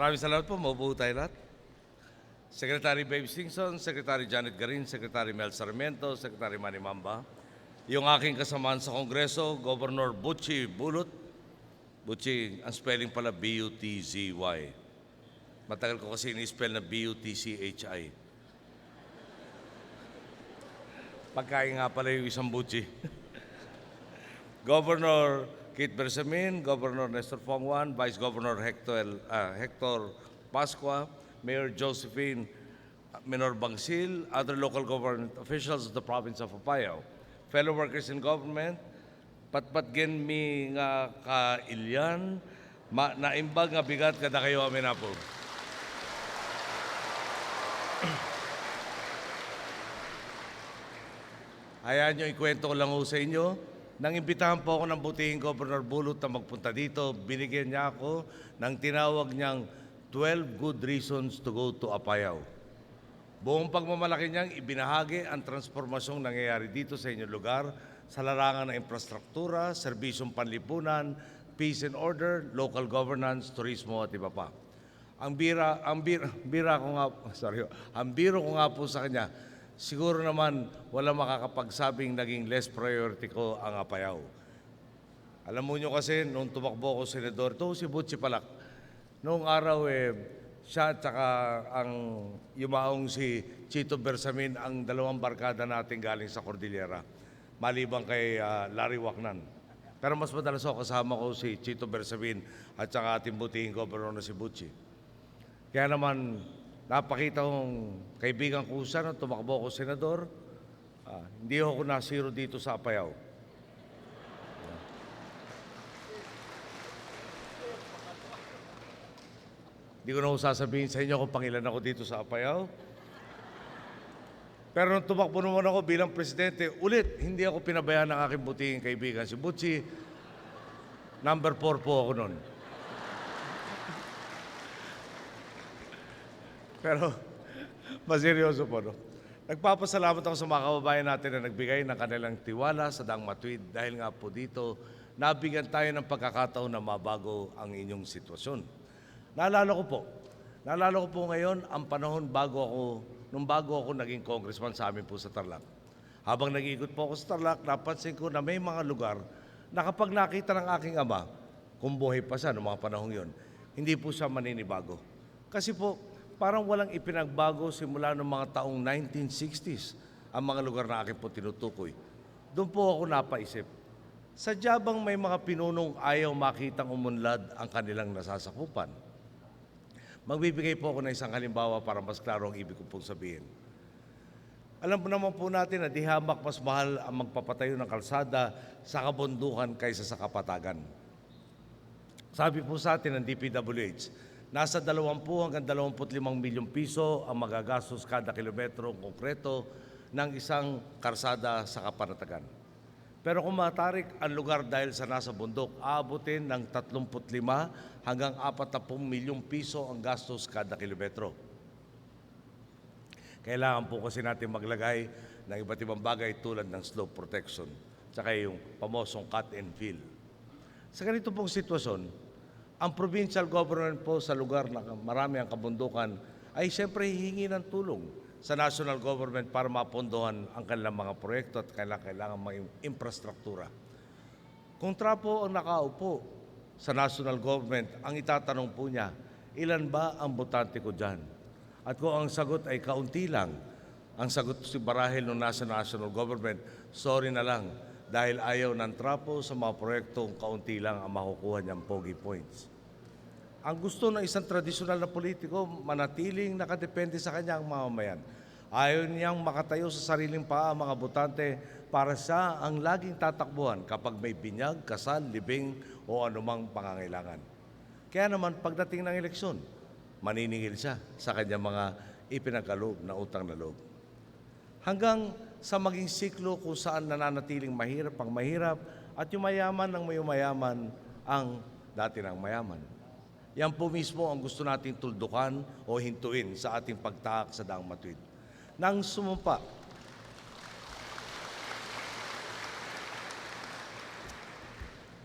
Maraming salamat po. Maupo tayo lahat. Secretary Babe Singson, Secretary Janet Garin, Secretary Mel Sarmiento, Secretary Manny Mamba, yung aking kasamaan sa Kongreso, Governor Butchie Bulot. Butchie, ang spelling pala B-U-T-Z-Y. Matagal ko kasi ini-spell na B-U-T-C-H-I. Pagkain nga pala yung isang Butchie. Governor Kate Bersamin, Governor Nestor Fongwan, Vice Governor Hector Pascua, Mayor Josephine Menor Bangsil, other local government officials of the province of Apayao, fellow workers in government, patpat gen mi nga kailyan, naimbag nga bigat kada kayo amin na po. Hayaan nyo, ikwento ko lang ho sa inyo. Nang imbitahan po ako ng butihing Governor Bulot na magpunta dito, binigyan niya ako ng tinawag niyang 12 good reasons to go to Apayao. Buong pagmamalaki niyang ibinahagi ang transformasyong nangyayari dito sa inyong lugar sa larangan ng infrastruktura, serbisyong panlipunan, peace and order, local governance, turismo at iba pa. Ang biro ko nga po sa kanya, siguro naman wala makakapagsabing naging less priority ko ang Apayao. Alam mo nyo kasi, nung tumakbo ko senador, ito si Butchie Palak, noong araw siya at saka ang yumaong si Chito Bersamin ang dalawang barkada natin galing sa Cordillera, maliban kay Larry Wacnan. Pero mas madalas ako kasama ko si Chito Bersamin at saka ating butihing gobernador na si Butchie. Kaya naman, napakita kong kaibigan ko siya nung tumakbo ko senador, hindi ako nasiro dito sa Apayao. Hindi ko na sasabihin sa inyo kung pangilan ako dito sa Apayao. Pero nung tumakbo naman ako bilang presidente, ulit, hindi ako pinabayaan ng aking butihing kaibigan. Si Butchie, number 4 po ako noon. Pero, maseryoso po, no? Nagpapasalamat ako sa mga kababayan natin na nagbigay ng kanilang tiwala sa Daang Matuwid dahil nga po dito, nabigyan tayo ng pagkakataon na mabago ang inyong sitwasyon. Naalala ko po ngayon ang panahon nung bago ako naging congressman sa amin po sa Tarlac. Habang nag-iikot po ako sa Tarlac, napansin ko na may mga lugar na kapag nakita ng aking ama, kung buhay pa siya noong mga panahon yon, hindi po siya maninibago. Kasi po, parang walang ipinagbago simula noong mga taong 1960s ang mga lugar na akin po tinutukoy. Doon po ako napaisip, sadya bang may mga pinunong ayaw makitang umunlad ang kanilang nasasakupan? Magbibigay po ako ng isang halimbawa para mas klaro ang ibig ko pong sabihin. Alam po naman po natin na di hamak mas mahal ang magpapatayo ng kalsada sa kabundukan kaysa sa kapatagan. Sabi po sa atin ng DPWH, nasa 20 hanggang 25 milyong piso ang magagastos kada kilometro konkreto ng isang karsada sa kapanatagan. Pero kung matarik ang lugar dahil sa nasa bundok, aabutin ng 35 hanggang 40 milyong piso ang gastos kada kilometro. Kailangan po kasi natin maglagay ng iba't ibang bagay tulad ng slope protection, tsaka yung pamosong cut and fill. Sa ganito pong sitwasyon, ang provincial government po sa lugar na marami ang kabundukan ay siyempre hihingi ng tulong sa national government para mapondohan ang kanilang mga proyekto at kailangan mga infrastruktura. Kung trapo ang nakaupo sa national government, ang itatanong po niya, ilan ba ang botante ko dyan? At kung ang sagot ay kaunti lang, ang sagot si marahil ng nasa national government, sorry na lang, dahil ayaw ng trapo sa mga proyektong kaunti lang ang makukuha niyang pogi points. Ang gusto ng isang tradisyonal na politiko, manatiling nakadepende sa kanyang mamamayan. Ayaw niyang makatayo sa sariling paa ang mga botante para siya ang laging tatakbuhan kapag may binyag, kasal, libing o anumang pangangailangan. Kaya naman pagdating ng eleksyon, maniningil siya sa kanyang mga ipinagkaloob na utang na loob. Hanggang sa maging siklo kung saan nananatiling mahirap ang mahirap at yung mayaman ng mayaman ang dati ng mayaman. Yan po mismo ang gusto nating tuldukan o hintuin sa ating pagtaak sa Daang Matuwid. Nang sumumpa,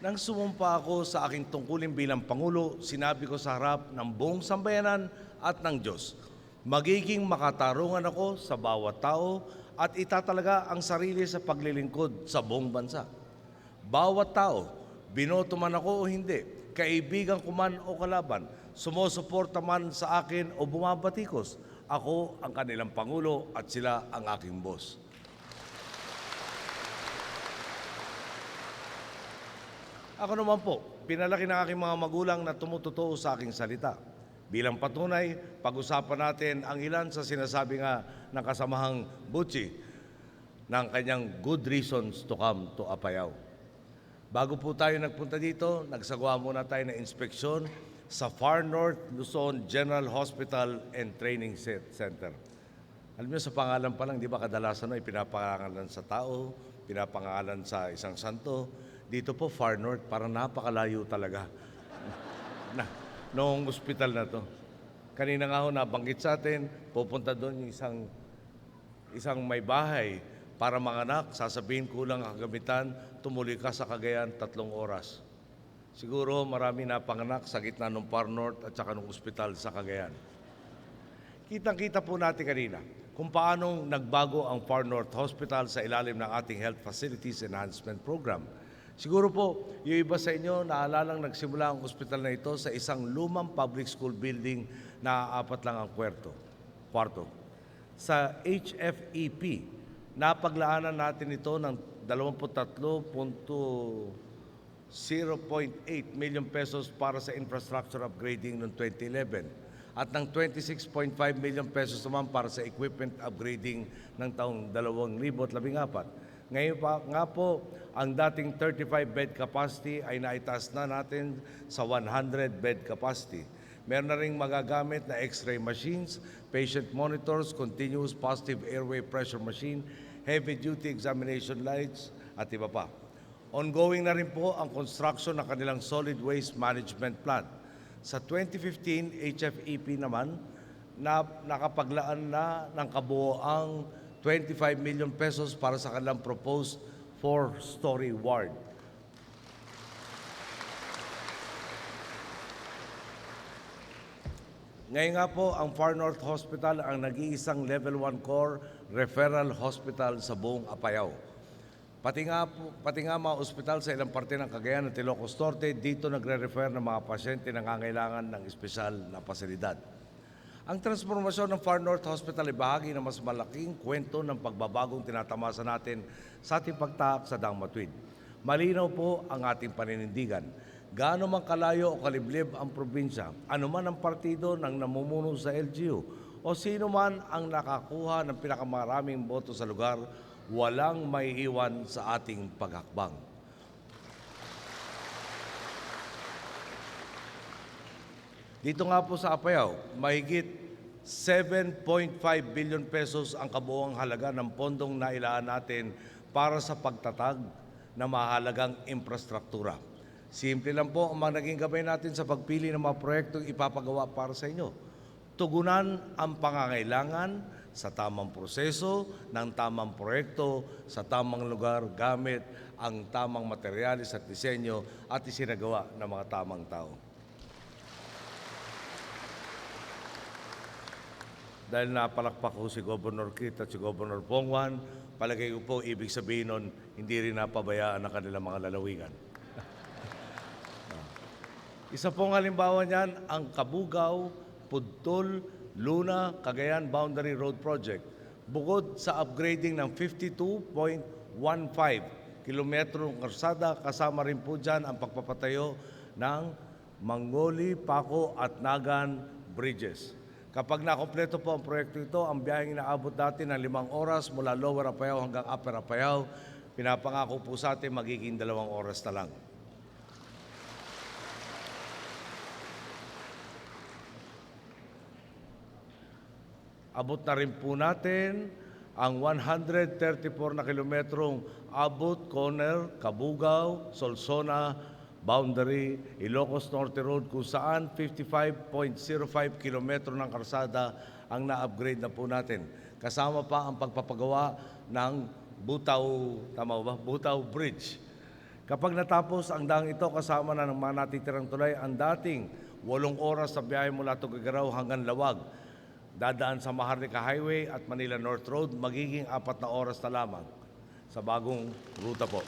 Nang sumumpa ako sa aking tungkulin bilang Pangulo, sinabi ko sa harap ng buong sambayanan at ng Diyos, magiging makatarungan ako sa bawat tao at itatalaga ang sarili sa paglilingkod sa buong bansa. Bawat tao, binoto man ako o hindi, kaibigan ko man o kalaban, sumusuporta man sa akin o bumabatikos, ako ang kanilang Pangulo at sila ang aking boss. Ako naman po, pinalaki ng aking mga magulang na tumutotoo sa aking salita. Bilang patunay, pag-usapan natin ang ilan sa sinasabi nga ng kasamahang Butchie ng kanyang good reasons to come to Apayao. Bago po tayo nagpunta dito, nagsagawa muna tayo ng inspeksyon sa Far North Luzon General Hospital and Training Center. Alam niyo, sa pangalan pa lang, di ba kadalasan ay pinapangalan sa tao, pinapangalan sa isang santo. Dito po, Far North, parang napakalayo talaga noong ospital na to. Kanina nga ho, nabanggit sa atin, pupunta doon yung isang may bahay para manganak, sasabihin kulang ang kagamitan, tumuli ka sa Cagayan 3 oras. Siguro marami napanganak sa gitna ng Far North at saka ng ospital sa Cagayan. Kitang-kita po natin kanina kung paanong nagbago ang Far North Hospital sa ilalim ng ating Health Facilities Enhancement Program. Siguro po, yung iba sa inyo, naalalang nagsimula ang ospital na ito sa isang lumang public school building na 4 lang ang kwarto. Sa HFEP, napaglaanan natin ito ng 23.0.8 million pesos para sa infrastructure upgrading noong 2011 at ng 26.5 million pesos naman para sa equipment upgrading ng taong 2014. Ngayon pa nga po, ang dating 35-bed capacity ay naitaas na natin sa 100-bed capacity. Meron na ring magagamit na x-ray machines, patient monitors, continuous positive airway pressure machine, heavy-duty examination lights, at iba pa. Ongoing na rin po ang construction ng kanilang solid waste management plant. Sa 2015, HFEP naman, nakapaglaan na ng kabuoang 25 million pesos para sa kanilang proposed 4-story ward. Ngayon nga po, ang Far North Hospital ang nag-iisang Level 1 Core Referral Hospital sa buong Apayao. Pati nga mga ospital sa ilang parte ng Cagayan at Ilocos Norte, dito nagre-refer ng mga pasyente na nangangailangan ng espesyal na pasilidad. Ang transformasyon ng Far North Hospital ay bahagi ng mas malaking kwento ng pagbabagong tinatamasa natin sa ating pagtahak sa daang matuwid. Malinaw po ang ating paninindigan. Gaano man kalayo o kaliblib ang probinsya, anuman ang partido ng namumuno sa LGU, o sino man ang nakakuha ng pinakamaraming boto sa lugar, walang maiiwan sa ating paghakbang. Dito nga po sa Apayao, mahigit 7.5 billion pesos ang kabuuang halaga ng pondong nailaan natin para sa pagtatag ng mahalagang infrastruktura. Simple lang po ang mga naging gabay natin sa pagpili ng mga proyektong ipapagawa para sa inyo. Tugunan ang pangangailangan sa tamang proseso, ng tamang proyekto, sa tamang lugar gamit ang tamang materyales at disenyo at isinagawa ng mga tamang tao. Dahil napalakpak ko si Governor Kit at si Governor Pongwan, palagay ko po ibig sabihin nun, hindi rin napabayaan ang kanilang mga lalawigan. Isa pong halimbawa niyan, ang Kabugaw, Pudtol, Luna, Cagayan Boundary Road Project. Bukod sa upgrading ng 52.15 kilometrong karsada, kasama rin po dyan ang pagpapatayo ng Mangoli, Paco at Nagan Bridges. Kapag nakompleto po ang proyekto ito, ang biyaheng inaabot natin ng 5 oras mula Lower Apayao hanggang Upper Apayao, pinapangako po sa atin magiging 2 oras na lang. Abot na rin po natin ang 134 na kilometrong Abot, Conner, Kabugaw, Solsona, Boundary, Ilocos Norte Road kung saan 55.05 kilometro ng karsada ang na-upgrade na po natin. Kasama pa ang pagpapagawa ng Butaw Bridge. Kapag natapos ang daang ito kasama na ng mga natitirang tulay, ang dating 8 oras sa biyahe mula Tuguegarao hanggang Lawag, dadaan sa Maharlika Highway at Manila North Road, magiging 4 na oras na lamang sa bagong ruta po.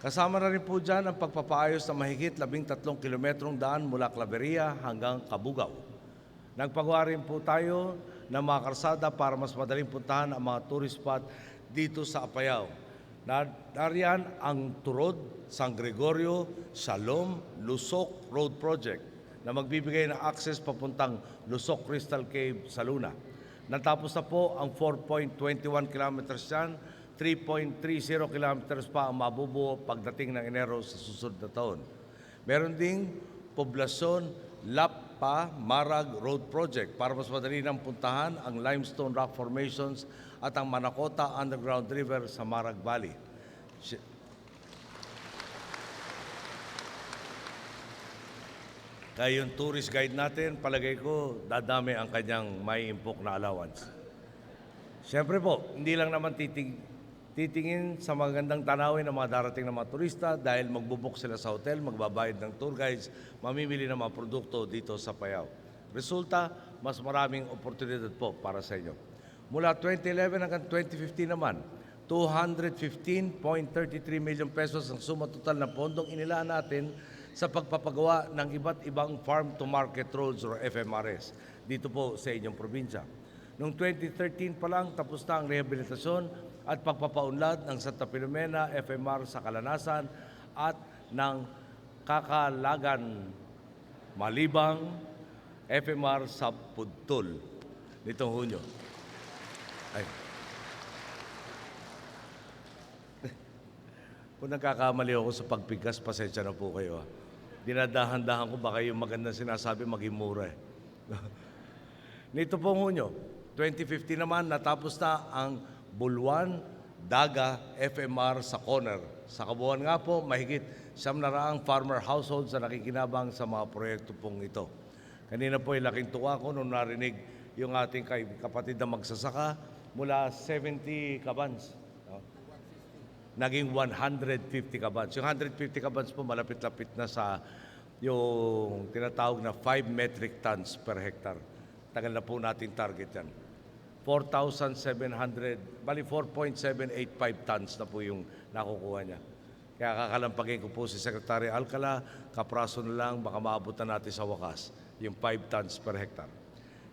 Kasama na rin po dyan ang pagpapaayos ng mahigit 13 kilometrong daan mula Claveria hanggang Cabugao. Nagpagawa rin po tayo ng mga karsada para mas madaling puntahan ang mga tourist spot dito sa Apayao. Nariyan ang Turod, San Gregorio, Salom, Lusok Road Project na magbibigay ng access papuntang Lusok Crystal Cave sa Luna. Natapos na po ang 4.21 kilometers dyan, 3.30 kilometers pa ang mabubuo pagdating ng Enero sa susunod na taon. Meron ding Poblasyon Lapa Marag Road Project para mas madali nang puntahan ang limestone rock formations at ang Manakota Underground River sa Marag Valley. Kaya yung tourist guide natin, palagay ko, dadami ang kanyang may impok na allowance. Siyempre po, hindi lang naman titingin sa magandang tanawin ng mga darating na mga turista dahil magbubuk sila sa hotel, magbabayad ng tour guides, mamimili ng mga produkto dito sa Apayao. Resulta, mas maraming oportunidad po para sa inyo. Mula 2011 hanggang 2015 naman, 215.33 million pesos ang suma total na pondong inilaan natin sa pagpapagawa ng iba't ibang farm-to-market roads or FMRS dito po sa inyong probinsya. Noong 2013 pa lang, tapos na ang rehabilitasyon at pagpapaunlad ng Santa Filomena FMR sa Kalanasan at ng Kakalagan Malibang FMR sa Pudtol nitong Hunyo. Ay. Kung nagkakamali ako sa pagpigas, pasensya na po kayo. Dinadahan-dahan ko baka yung magandang sinasabi maging mura eh. Nito pong Hunyo, 2015 naman, natapos na ang Bulwan Daga FMR sa Conner. Sa kabuuan nga po, mahigit 700 farmer households na nakikinabang sa mga proyekto pong ito. Kanina po ay laking tuwa ko nung narinig yung ating kapatid na magsasaka mula 70 kabans. Naging 150 kabans. Yung 150 kabans po malapit-lapit na sa yung tinatawag na 5 metric tons per hectare. Tagal na po natin target yan. 4,700, bali 4.785 tons na po yung nakukuha niya. Kaya kakalampagin ko po si Secretary Alcala, kapraso na lang, baka maabot na natin sa wakas, yung 5 tons per hectare.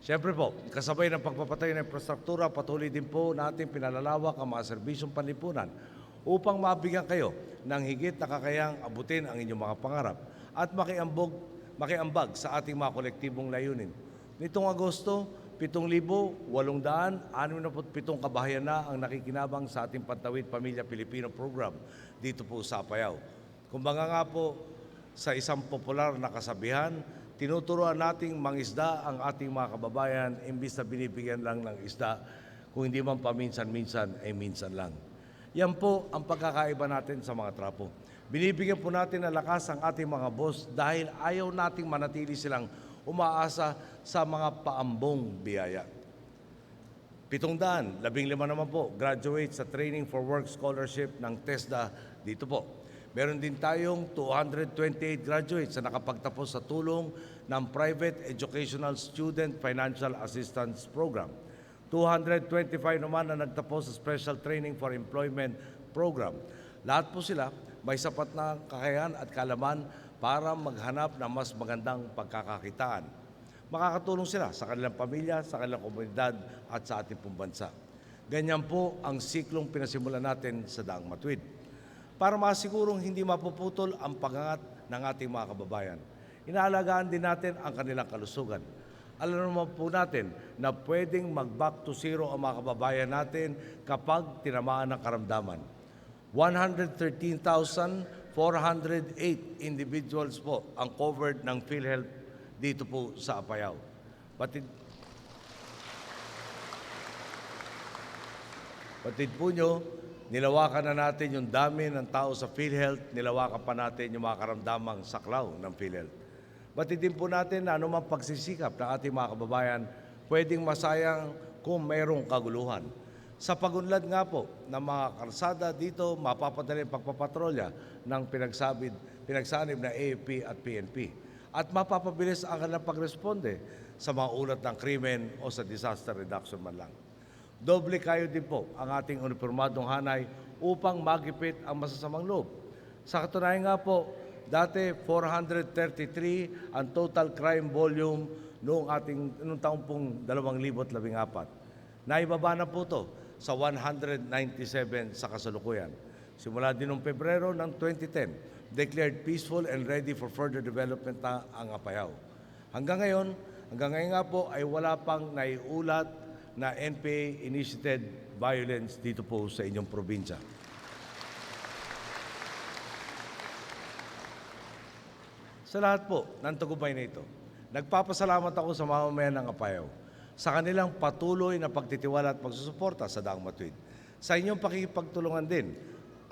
Siyempre po, kasabay ng pagpapatay ng infrastruktura, patuloy din po natin pinalalawak ang mga serbisyong panlipunan upang mabigyan kayo ng higit na kakayang abutin ang inyong mga pangarap at makiambag sa ating mga kolektibong layunin. Nitong Agosto, 7,867 kabahayan na ang nakikinabang sa ating Pantawid Pamilya Pilipino program dito po sa Apayao. Kumbaga nga po, sa isang popular na kasabihan, tinuturuan nating mangisda ang ating mga kababayan imbis na binibigyan lang ng isda, kung hindi man paminsan-minsan ay minsan lang. Yan po ang pagkakaiba natin sa mga trapo. Binibigyan po natin ng lakas ang ating mga boss dahil ayaw nating manatili silang umaasa sa mga paambong biyaya. 715 naman po graduate sa Training for Work Scholarship ng TESDA dito po. Meron din tayong 228 graduates na nakapagtapos sa tulong ng Private Educational Student Financial Assistance Program. 225 naman na nagtapos sa Special Training for Employment Program. Lahat po sila may sapat na kakayahan at kalaman para maghanap ng mas magandang pagkakakitaan. Makakatulong sila sa kanilang pamilya, sa kanilang komunidad at sa ating pong bansa. Ganyan po ang siklong pinasimulan natin sa Daang Matuwid para masigurong hindi mapuputol ang pagangat ng ating mga kababayan. Inaalagaan din natin ang kanilang kalusugan. Alam naman po natin na pwedeng mag-back to zero ang mga kababayan natin kapag tinamaan ng karamdaman. 113,408 individuals po ang covered ng PhilHealth dito po sa Apayao. Batid po nyo, nilawakan na natin yung dami ng tao sa PhilHealth, nilawakan pa natin yung mga karamdamang saklaw ng PhilHealth. Batid din po natin na anumang pagsisikap ng ating mga kababayan pwedeng masayang kung mayroong kaguluhan. Sa pagunlad nga po ng mga kalsada dito, mapapadali ang pagpapatrolya ng pinagsanib na AFP at PNP. At mapapabilis ang kanilang pagresponde sa mga ulat ng krimen o sa disaster reduction man lang. Doble kayo din po ang ating uniformadong hanay upang magipit ang masasamang loob. Sa katunayan nga po, dati 433 ang total crime volume noong taong pong 2014. Naibaba na po to sa 197 sa kasalukuyan. Simula din noong Pebrero ng 2010, declared peaceful and ready for further development na ang Apayao. Hanggang ngayon nga po ay wala pang naiulat na NPA-initiated violence dito po sa inyong probinsya. Sa lahat po ng tagumpay na ito, nagpapasalamat ako sa mamamayan ng Apayao sa kanilang patuloy na pagtitiwala at pagsusuporta sa Daang Matuwid. Sa inyong pakikipagtulungan din,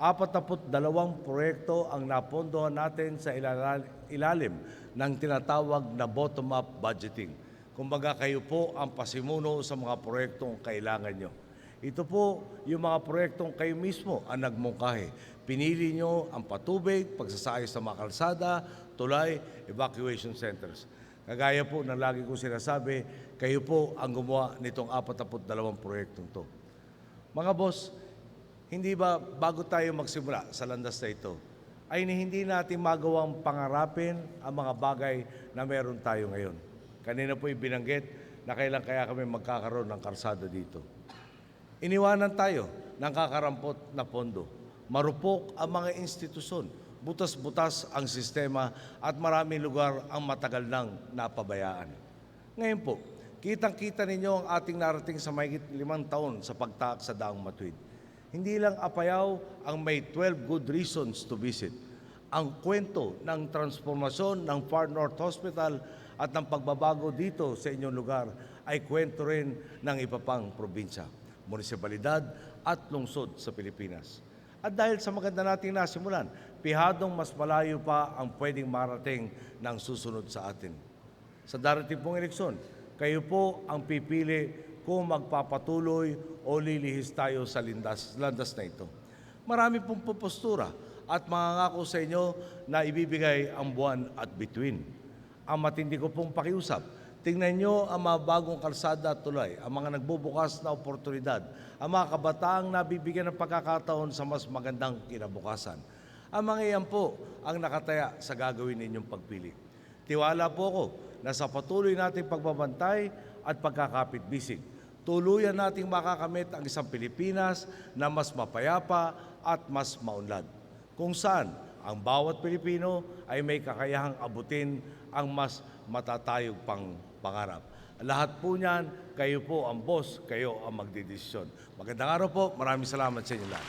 42 proyekto ang napondohan natin sa ilalim ng tinatawag na bottom-up budgeting. Kumbaga kayo po ang pasimuno sa mga proyektong kailangan nyo. Ito po yung mga proyektong kayo mismo ang nagmungkahi. Pinili nyo ang patubig, pagsasayos sa mga kalsada, tulay, evacuation centers. Kagaya po ng lagi kong sinasabi, kayo po ang gumawa nitong 42 proyektong to. Mga boss, hindi ba bago tayo magsimula sa landas na ito, ay hindi natin magawang pangarapin ang mga bagay na meron tayo ngayon. Kanina po ibinanggit na kailan kaya kami magkakaroon ng kalsada dito. Iniwanan tayo ng kakarampot na pondo. Marupok ang mga institusyon. Butas-butas ang sistema at maraming lugar ang matagal nang napabayaan. Ngayon po, kitang-kita ninyo ang ating narating sa mahigit 5 taon sa pagtaak sa Daang Matuwid. Hindi lang Apayao ang may 12 good reasons to visit. Ang kwento ng transformasyon ng Far North Hospital at ng pagbabago dito sa inyong lugar ay kwento rin ng iba pang probinsya, munisipalidad at lungsod sa Pilipinas. At dahil sa maganda nating nasimulan, pihadong mas malayo pa ang pwedeng marating ng susunod sa atin. Sa darating pong eleksyon, kayo po ang pipili kung magpapatuloy o lilihis tayo sa landas na ito. Marami pong postura at mangangako sa inyo na ibibigay ang buwan at bituin. Ang matindi ko pong pakiusap, tingnan nyo ang mga bagong kalsada at tulay, ang mga nagbubukas na oportunidad, ang mga kabataang nabibigyan ng pagkakataon sa mas magandang kinabukasan. Ang mga iyan po ang nakataya sa gagawin ninyong pagpili. Tiwala po ako na sa patuloy nating pagbabantay at pagkakapit-bisig, tuluyan nating makakamit ang isang Pilipinas na mas mapayapa at mas maunlad, kung saan ang bawat Pilipino ay may kakayahang abutin ang mas matatayog pang pangarap. Lahat po niyan, kayo po ang boss, kayo ang magdidesisyon. Magandang araw po, maraming salamat sa inyo lahat.